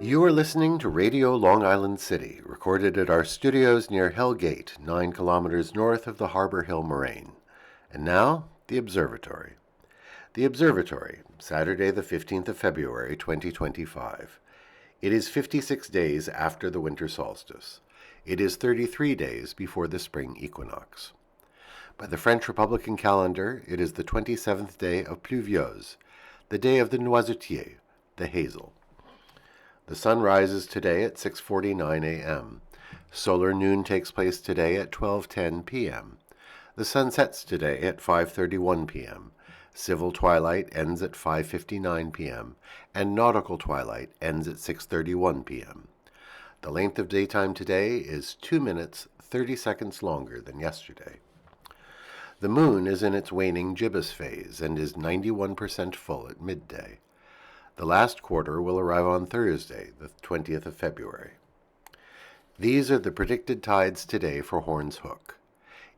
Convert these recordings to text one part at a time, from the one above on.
You are listening to Radio Long Island City, recorded at our studios near Hell Gate, 9 kilometers north of the Harbor Hill Moraine. And now, the Observatory. The Observatory, Saturday the 15th of February, 2025. It is 56 days after the winter solstice. It is 33 days before the spring equinox. By the French Republican calendar, it is the 27th day of Pluvieuse, the day of the noisetier, the hazel. The sun rises today at 6:49 a.m. Solar noon takes place today at 12:10 p.m. The sun sets today at 5:31 p.m. Civil twilight ends at 5:59 p.m. and nautical twilight ends at 6:31 p.m. The length of daytime today is 2 minutes 30 seconds longer than yesterday. The moon is in its waning gibbous phase and is 91% full at midday. The last quarter will arrive on Thursday, the 20th of February. These are the predicted tides today for Horns Hook.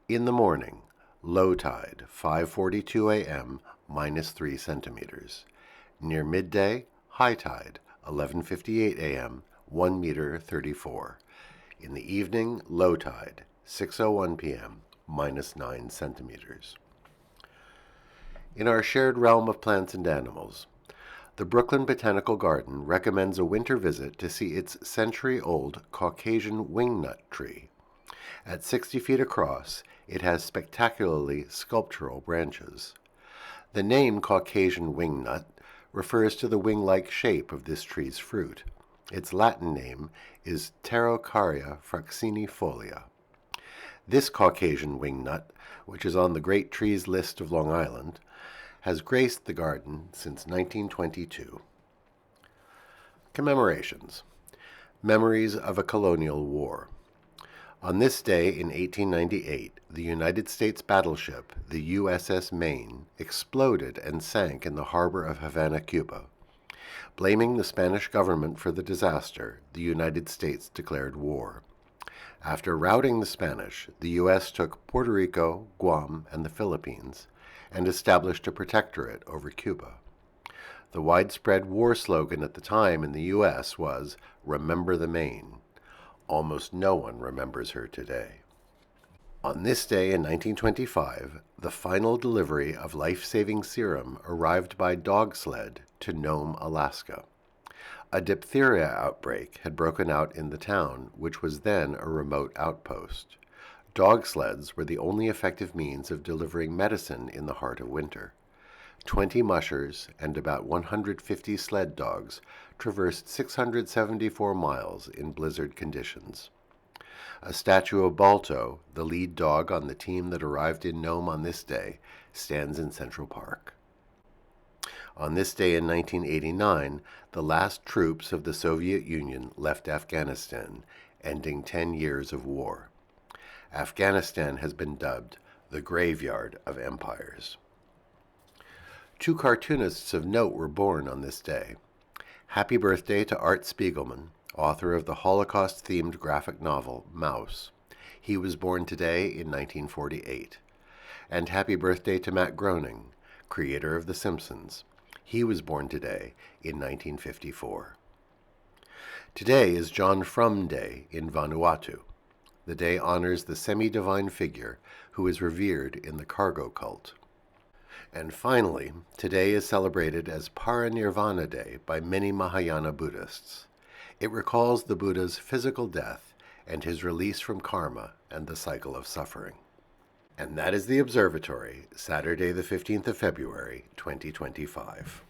In the morning, low tide, 5:42 a.m., -3 centimeters. Near midday, high tide, 11:58 a.m., 1 meter 34. In the evening, low tide, 6:01 p.m., -9 centimeters. In our shared realm of plants and animals, the Brooklyn Botanical Garden recommends a winter visit to see its century-old Caucasian wingnut tree. At 60 feet across, it has spectacularly sculptural branches. The name Caucasian wingnut refers to the wing-like shape of this tree's fruit. Its Latin name is Pterocarya fraxinifolia. This Caucasian wingnut, which is on the Great Trees list of Long Island, has graced the garden since 1922. Commemorations. Memories of a colonial war. On this day in 1898, the United States battleship, the USS Maine, exploded and sank in the harbor of Havana, Cuba. Blaming the Spanish government for the disaster, the United States declared war. After routing the Spanish, the U.S. took Puerto Rico, Guam, and the Philippines, and established a protectorate over Cuba. The widespread war slogan at the time in the U.S. was, "Remember the Maine." Almost no one remembers her today. On this day in 1925, the final delivery of life-saving serum arrived by dog sled to Nome, Alaska. A diphtheria outbreak had broken out in the town, which was then a remote outpost. Dog sleds were the only effective means of delivering medicine in the heart of winter. 20 mushers and about 150 sled dogs traversed 674 miles in blizzard conditions. A statue of Balto, the lead dog on the team that arrived in Nome on this day, stands in Central Park. On this day in 1989, the last troops of the Soviet Union left Afghanistan, ending 10 years of war. Afghanistan has been dubbed the graveyard of empires. 2 cartoonists of note were born on this day. Happy birthday to Art Spiegelman, author of the Holocaust-themed graphic novel Mouse. He was born today in 1948. And happy birthday to Matt Groening, creator of The Simpsons. He was born today in 1954. Today is John Frum Day in Vanuatu. The day honors the semi-divine figure who is revered in the cargo cult. And finally, today is celebrated as Parinirvana Day by many Mahayana Buddhists. It recalls the Buddha's physical death and his release from karma and the cycle of suffering. And that is the Observatory, Saturday the 15th of February, 2025.